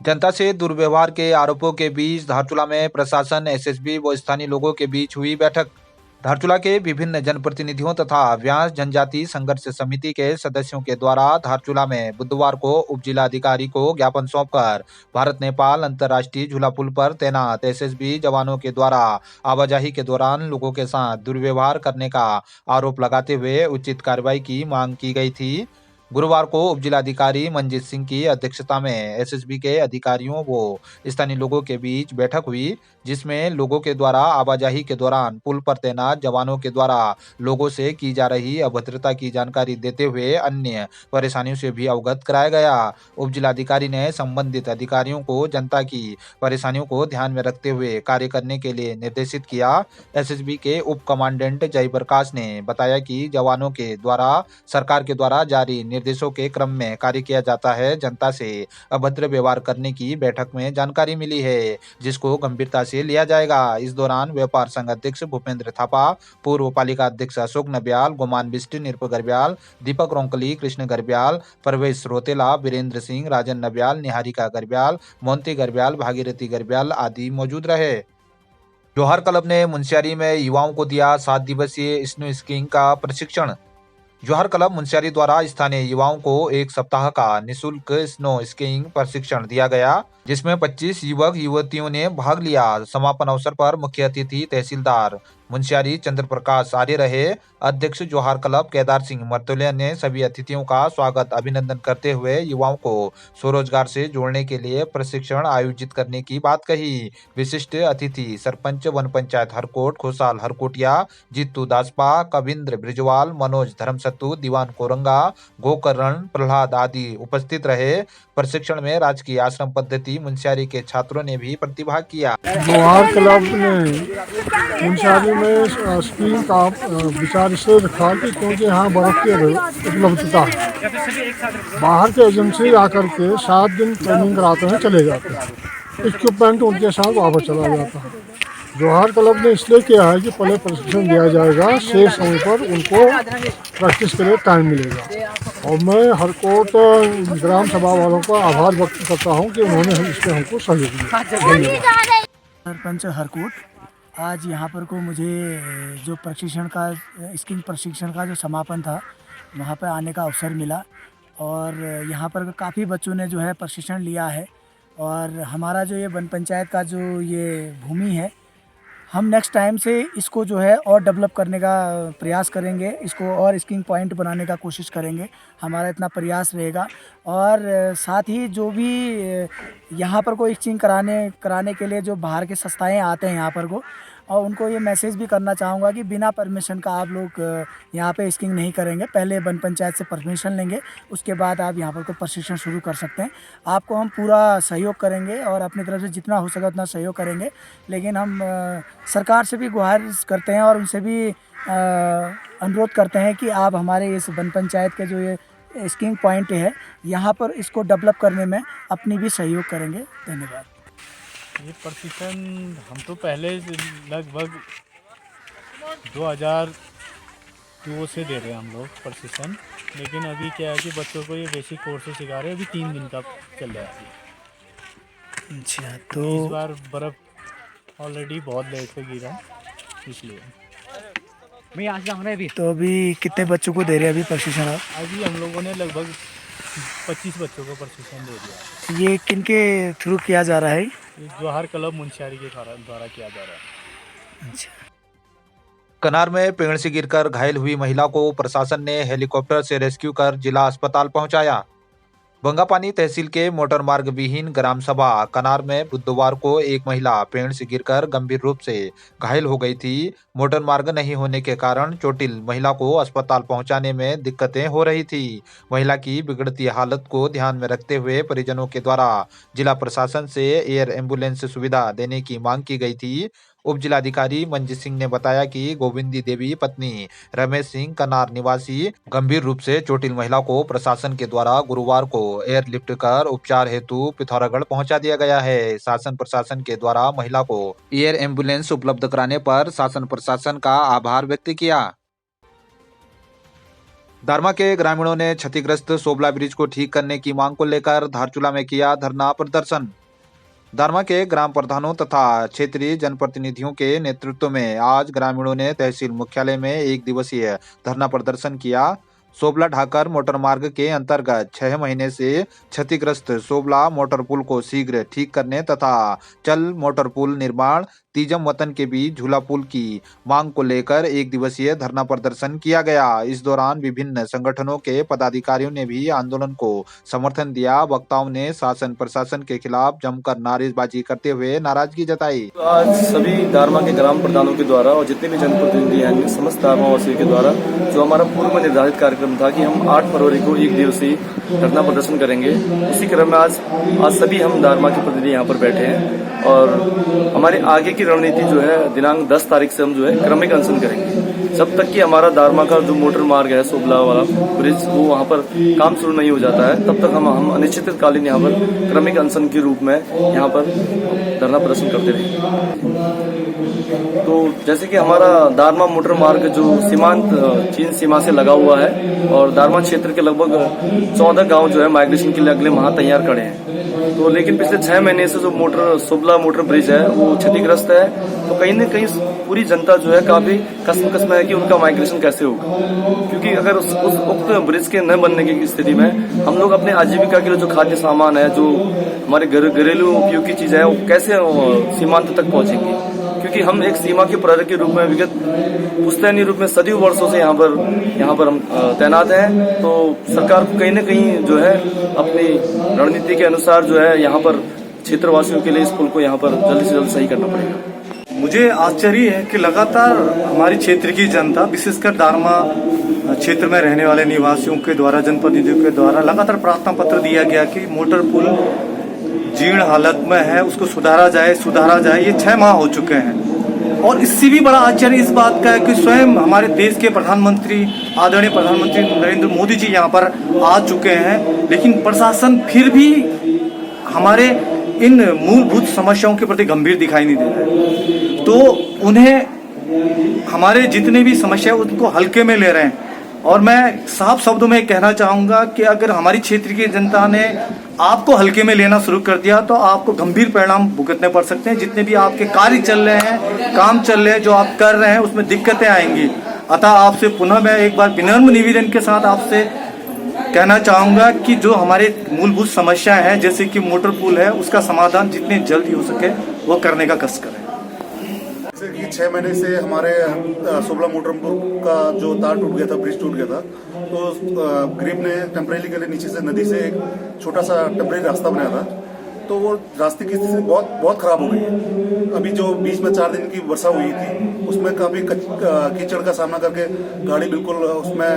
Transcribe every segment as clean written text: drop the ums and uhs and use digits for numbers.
जनता से दुर्व्यवहार के आरोपों के बीच धारचूला में प्रशासन, एसएसबी व स्थानीय लोगों के बीच हुई बैठक। धारचूला के विभिन्न जनप्रतिनिधियों तथा व्यास जनजाति संघर्ष समिति के सदस्यों के द्वारा धारचूला में बुधवार को उप जिलाधिकारी को ज्ञापन सौंपकर भारत नेपाल अंतर्राष्ट्रीय झूला पुल पर तैनात एसएसबी जवानों के द्वारा आवाजाही के दौरान लोगों के साथ दुर्व्यवहार करने का आरोप लगाते हुए उचित कार्रवाई की मांग की गई थी। गुरुवार को उप जिलाधिकारी मंजीत सिंह की अध्यक्षता में एसएसबी के अधिकारियों व स्थानीय लोगों के बीच बैठक हुई, जिसमें लोगों के द्वारा आवाजाही के दौरान पुल पर तैनात जवानों के द्वारा लोगों से की जा रही अभद्रता की जानकारी देते हुए अन्य परेशानियों से भी अवगत कराया गया। उप जिलाधिकारी ने संबंधित अधिकारियों को जनता की परेशानियों को ध्यान में रखते हुए कार्य करने के लिए निर्देशित किया। एसएसबी के उप कमांडेंट जयप्रकाश ने बताया कि जवानों के द्वारा सरकार के द्वारा जारी निर्देशों के क्रम में कार्य किया जाता है। जनता से अभद्र व्यवहार करने की बैठक में जानकारी मिली है, जिसको गंभीरता से लिया जाएगा। इस दौरान व्यापार संघ अध्यक्ष भूपेंद्र थापा, पूर्व पालिका अध्यक्ष अशोक नबियाल, गोमान बिष्ट, निरप गर्ब्याल, दीपक रोंकली, कृष्ण गर्ब्याल, प्रवेश रोतेला, वीरेंद्र सिंह, राजन नबियाल, निहारिका गर्ब्याल, मोंती गर्ब्याल, भागीरथी गर्ब्याल आदि मौजूद रहे। जौहर क्लब ने मुनस्यारी में युवाओं को दिया 7 दिवसीय स्नो स्कीइंग का प्रशिक्षण। जौहर क्लब मुनस्यारी द्वारा स्थानीय युवाओं को 1 सप्ताह का निःशुल्क स्नो स्कीइंग प्रशिक्षण दिया गया, जिसमें 25 युवक युवतियों ने भाग लिया। समापन अवसर पर मुख्य अतिथि तहसीलदार मुनस्यारी चंद्र प्रकाश आर्य रहे। अध्यक्ष जौहर क्लब केदार सिंह मर्तोलिया ने सभी अतिथियों का स्वागत अभिनंदन करते हुए युवाओं को स्वरोजगार से जोड़ने के लिए प्रशिक्षण आयोजित करने की बात कही। विशिष्ट अतिथि सरपंच वन पंचायत हरकोट खुशहाल हरकोटिया, जीतू दासपा, कविंद्र ब्रिजवाल, मनोज धर्मसत्तू, दीवान कोरंगा, गोकर्ण प्रहलाद आदि उपस्थित रहे। प्रशिक्षण में राजकीय आश्रम पद्धति मुनस्यारी के छात्रों ने भी प्रतिभाग किया। जौहर क्लब ने मुनस्यारी में स्कीइंग का विचार इसलिए रखा कि क्योंकि यहाँ बर्फ की उपलब्धता है। बाहर के एजेंसी आकर के 7 दिन ट्रेनिंग कराते हैं, चले जाते हैं। इक्विपमेंट उनके साथ वापस चला जाता है। जौहर क्लब ने इसलिए किया है कि पहले प्रशिक्षण दिया जाएगा, शेष समय पर उनको प्रैक्टिस के लिए टाइम मिलेगा। और मैं हरकोट ग्राम सभा वालों का आभार व्यक्त करता हूँ कि उन्होंने इसमें हमको सहयोग दिया। सरपंच हरकोट, आज यहाँ पर को मुझे जो प्रशिक्षण का स्कीइंग प्रशिक्षण का जो समापन था, वहाँ पर आने का अवसर मिला और यहाँ पर काफ़ी बच्चों ने जो है प्रशिक्षण लिया है। और हमारा जो ये वन पंचायत का जो ये भूमि है, हम नेक्स्ट टाइम से इसको जो है और डेवलप करने का प्रयास करेंगे, इसको और स्कीइंग पॉइंट बनाने का कोशिश करेंगे। हमारा इतना प्रयास रहेगा। और साथ ही जो भी यहाँ पर कोई स्कीइंग कराने के लिए जो बाहर के संस्थाएं आते हैं यहाँ पर को, और उनको ये मैसेज भी करना चाहूँगा कि बिना परमिशन का आप लोग यहाँ पे स्कीइंग नहीं करेंगे। पहले वन पंचायत से परमिशन लेंगे, उसके बाद आप यहाँ पर को प्रशिक्षण शुरू कर सकते हैं। आपको हम पूरा सहयोग करेंगे और अपनी तरफ से जितना हो सके उतना सहयोग करेंगे। लेकिन हम सरकार से भी गुहारिश करते हैं और उनसे भी अनुरोध करते हैं कि आप हमारे इस वन पंचायत के जो ये स्कीइंग पॉइंट है, यहाँ पर इसको डेवलप करने में अपनी भी सहयोग करेंगे। धन्यवाद। ये प्रशिक्षण हम तो पहले लगभग 2002 से दे रहे हैं हम लोग प्रशिक्षण, लेकिन अभी क्या है कि बच्चों को ये बेसिक कोर्सेज सिखा रहे हैं। अभी 3 दिन का चल रहा है। अच्छा, तो इस बार बर्फ़ ऑलरेडी बहुत लेट पे गिरा, इसलिए मैं आज जाऊँ अभी। तो अभी कितने बच्चों को दे रहे हैं अभी प्रशिक्षण आप? अभी हम लोगों ने लगभग 25 बच्चों को प्रशिक्षण दे दिया। ये किनके थ्रू किया जा रहा है? ये जौहर क्लब मुनस्यारी के द्वारा किया जा रहा है। अच्छा। कनार में पेड़ से गिरकर घायल हुई महिला को प्रशासन ने हेलीकॉप्टर से रेस्क्यू कर जिला अस्पताल पहुंचाया। बंगापानी तहसील के मोटर मार्ग विहीन ग्राम सभा कनार में बुधवार को एक महिला पेड़ से गिरकर गंभीर रूप से घायल हो गई थी। मोटर मार्ग नहीं होने के कारण चोटिल महिला को अस्पताल पहुंचाने में दिक्कतें हो रही थी। महिला की बिगड़ती हालत को ध्यान में रखते हुए परिजनों के द्वारा जिला प्रशासन से एयर एम्बुलेंस सुविधा देने की मांग की गई थी। उप जिलाधिकारी मंजीत सिंह ने बताया कि गोविंदी देवी पत्नी रमेश सिंह कनार निवासी गंभीर रूप से चोटिल महिला को प्रशासन के द्वारा गुरुवार को एयरलिफ्ट कर उपचार हेतु पिथौरागढ़ पहुंचा दिया गया है। शासन प्रशासन के द्वारा महिला को एयर एम्बुलेंस उपलब्ध कराने पर शासन प्रशासन का आभार व्यक्त किया। दारमा के ग्रामीणों ने क्षतिग्रस्त सोबला ब्रिज को ठीक करने की मांग को लेकर धारचूला में किया धरना प्रदर्शन। दारमा के ग्राम प्रधानों तथा क्षेत्रीय जनप्रतिनिधियों के नेतृत्व में आज ग्रामीणों ने तहसील मुख्यालय में एक दिवसीय धरना प्रदर्शन किया। सोबला ढाकर मोटर मार्ग के अंतर्गत 6 महीने से क्षतिग्रस्त सोबला मोटर पुल को शीघ्र ठीक करने तथा चल मोटर पुल निर्माण तीजम वतन के बीच झूला पुल की मांग को लेकर एक दिवसीय धरना प्रदर्शन किया गया। इस दौरान विभिन्न संगठनों के पदाधिकारियों ने भी आंदोलन को समर्थन दिया। वक्ताओं ने शासन प्रशासन के खिलाफ जमकर नारेबाजी करते हुए नाराजगी जताई। आज सभी दारमा के ग्राम प्रधानों के द्वारा और जितने भी जनप्रतिनिधि हैं समस्त दारमावासियों के द्वारा जो हमारा पूर्व निर्धारित कार्यक्रम था कि हम 8 फरवरी को एक दिवसीय धरना प्रदर्शन करेंगे, उसी क्रम में आज सभी हम दारमा के प्रतिनिधि यहाँ पर बैठे हैं और हमारे आगे की रणनीति जो है दिनांक 10 तारीख से हम जो है क्रमिक अनशन करेंगे जब तक कि हमारा दारमा का जो मोटर मार्ग है सोबला वाला ब्रिज वो वहाँ पर काम शुरू नहीं हो जाता है, तब तक हम अनिश्चितकालीन यहाँ पर क्रमिक अनशन के रूप में यहाँ पर धरना प्रदर्शन करते रहेंगे। तो जैसे कि हमारा दारमा मोटर मार्ग जो सीमांत चीन सीमा से लगा हुआ है और दारमा क्षेत्र के लगभग 14 गांव जो है माइग्रेशन के लिए अगले माह तैयार खड़े हैं। तो लेकिन पिछले 6 महीने से जो सोबला मोटर ब्रिज है वो क्षतिग्रस्त है, तो कहीं न कहीं पूरी जनता जो है काफी कसम है कि उनका माइग्रेशन कैसे होगा, क्योंकि अगर उस उक्त ब्रिज के न बनने की स्थिति में हम लोग अपने आजीविका के लिए जो खाद्य सामान है, जो हमारे घरेलू उपयोग की चीज है, वो कैसे सीमांत तक पहुंचेंगे, क्योंकि हम एक सीमा के प्रहरी के रूप में विगत पुश्तैनी रूप में सदियों वर्षों से यहाँ पर हम तैनात हैं। तो सरकार को कहीं न कहीं जो है अपनी रणनीति के अनुसार जो है यहाँ पर क्षेत्रवासियों के लिए इस पुल को यहाँ पर जल्द से जल्द सही करना पड़ेगा। मुझे आश्चर्य है कि लगातार हमारी क्षेत्र की जनता, विशेषकर दारमा क्षेत्र में रहने वाले निवासियों के द्वारा, जनप्रतिनिधियों के द्वारा लगातार प्रार्थना पत्र दिया गया कि मोटर पुल जीर्ण हालत में है, उसको सुधारा जाए। ये 6 माह हो चुके हैं और इससे भी बड़ा आश्चर्य इस बात का है कि स्वयं हमारे देश के प्रधानमंत्री, आदरणीय प्रधानमंत्री नरेंद्र मोदी जी यहाँ पर आ चुके हैं, लेकिन प्रशासन फिर भी हमारे इन मूलभूत समस्याओं के प्रति गंभीर दिखाई नहीं दे रहा है। तो उन्हें हमारे जितने भी समस्या उनको हल्के में ले रहे हैं। और मैं साफ शब्दों में कहना चाहूँगा कि अगर हमारी क्षेत्र की जनता ने आपको हल्के में लेना शुरू कर दिया तो आपको गंभीर परिणाम भुगतने पड़ सकते हैं। जितने भी आपके कार्य चल रहे हैं, काम चल रहे हैं, जो आप कर रहे हैं, उसमें दिक्कतें आएंगी। अतः आपसे पुनः मैं एक बार विनम्र निवेदन के साथ आपसे कहना चाहूँगा कि जो हमारे मूलभूत समस्या है, जैसे कि मोटर पुल है, उसका समाधान जितने जल्द हो सके वो करने का कष्ट करें। जैसे कि 6 महीने से हमारे सोबला मोटर पुल का जो तार टूट गया था, ब्रिज टूट गया था, तो गरीब ने टेम्परेरी के लिए नीचे से नदी से एक छोटा सा टेम्परेरी रास्ता बनाया था। तो वो रास्ते की स्थिति बहुत खराब हो गई है। अभी जो बीच में 4 दिन की वर्षा हुई थी उसमें काफी कीचड़ का सामना करके गाड़ी बिल्कुल उसमें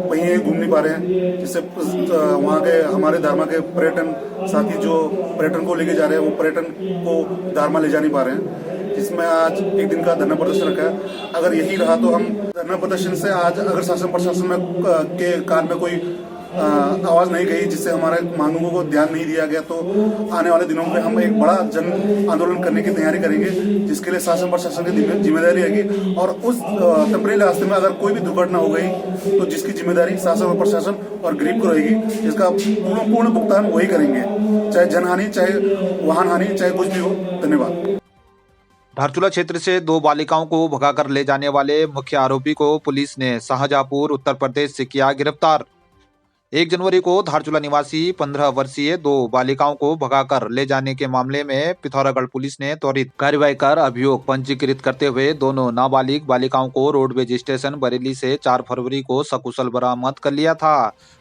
वहीं घूम नहीं पा रहे हैं, जिससे वहाँ के हमारे दारमा के पर्यटन साथी जो पर्यटन को लेके जा रहे हैं वो पर्यटन को दारमा ले जा नहीं पा रहे हैं, जिसमें आज एक दिन का धरना प्रदर्शन रखा है। अगर यही रहा तो हम धरना प्रदर्शन से आज अगर शासन प्रशासन में के कान में कोई आवाज नहीं गई, जिससे हमारे मांगों को ध्यान नहीं दिया गया, तो आने वाले दिनों में हम एक बड़ा जन आंदोलन करने की तैयारी करेंगे, जिसके लिए शासन प्रशासन की जिम्मेदारी रहेगी। और उस टेम्परेरी रास्ते में अगर कोई भी दुर्घटना हो गई तो जिसकी जिम्मेदारी शासन और प्रशासन और गरीब को रहेगी, जिसका पूर्ण भुगतान वही करेंगे, चाहे जनहानि, चाहे वाहन हानि, चाहे कुछ भी हो। धन्यवाद। धारचूला क्षेत्र से 2 बालिकाओं को भगाकर ले जाने वाले मुख्य आरोपी को पुलिस ने शाहजहांपुर उत्तर प्रदेश से किया गिरफ्तार। 1 जनवरी को धारचूला निवासी 15 वर्षीय 2 बालिकाओं को भगाकर ले जाने के मामले में पिथौरागढ़ पुलिस ने त्वरित कार्रवाई कर अभियोग पंजीकृत करते हुए दोनों नाबालिग बालिकाओं को रोडवेज स्टेशन बरेली से 4 फरवरी को सकुशल बरामद कर लिया था।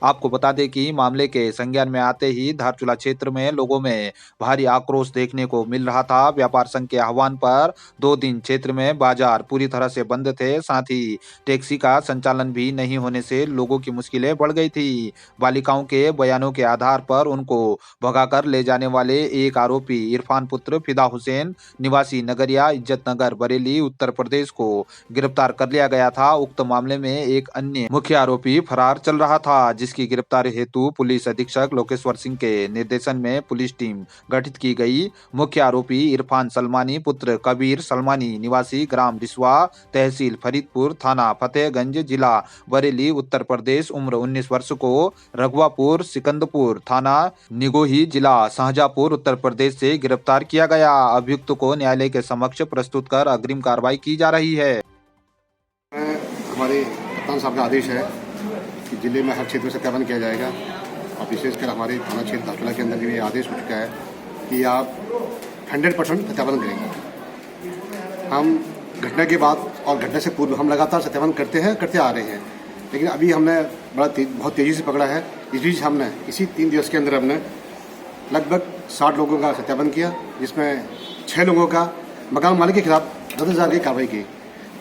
आपको बता दें कि मामले के संज्ञान में आते ही धारचूला क्षेत्र में लोगों में भारी आक्रोश देखने को मिल रहा था। व्यापार संघ के आह्वान पर 2 दिन क्षेत्र में बाजार पूरी तरह से बंद थे, साथ ही टैक्सी का संचालन भी नहीं होने से लोगों की मुश्किलें बढ़ गई थी। बालिकाओं के बयानों के आधार पर उनको भगाकर ले जाने वाले एक आरोपी इरफान पुत्र फिदा हुसैन निवासी नगरिया इज्जतनगर बरेली उत्तर प्रदेश को गिरफ्तार कर लिया गया था। उक्त मामले में एक अन्य मुख्य आरोपी फरार चल रहा था, जिसकी गिरफ्तारी हेतु पुलिस अधीक्षक लोकेश्वर सिंह के निर्देशन में पुलिस टीम गठित की गई। मुख्य आरोपी इरफान सलमानी पुत्र कबीर सलमानी निवासी ग्राम रिसवा तहसील फरीदपुर थाना फतेहगंज जिला बरेली उत्तर प्रदेश उम्र 19 वर्ष को रघुवापुर सिकंदपुर थाना निगोही जिला शाहजहांपुर उत्तर प्रदेश से गिरफ्तार किया गया। अभियुक्त को न्यायालय के समक्ष प्रस्तुत कर अग्रिम कार्रवाई की जा रही है। हमारे कप्तान साहब का आदेश है कि जिले में हर क्षेत्र में सत्यापन किया जाएगा और विशेषकर हमारे थाना क्षेत्र धारचूला के अंदर भी आदेश हो चुका है कि आप 100% सत्यापन करेंगे। हम घटना के बाद और घटना से पूर्व हम लगातार सत्यापन करते आ रहे हैं, लेकिन अभी हमने बहुत तेज़ी से पकड़ा है। इस बीच हमने इसी 3 दिवस के अंदर हमने लगभग 60 लोगों का सत्यापन किया, जिसमें 6 लोगों का मकान मालिक के खिलाफ 10,000 की कार्रवाई की।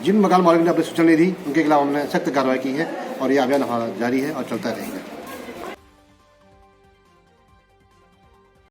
जिन मकान मालिक ने अपनी सूचना नहीं दी उनके खिलाफ हमने सख्त कार्रवाई की है और ये अभियान हमारा जारी है और चलता रहेगा।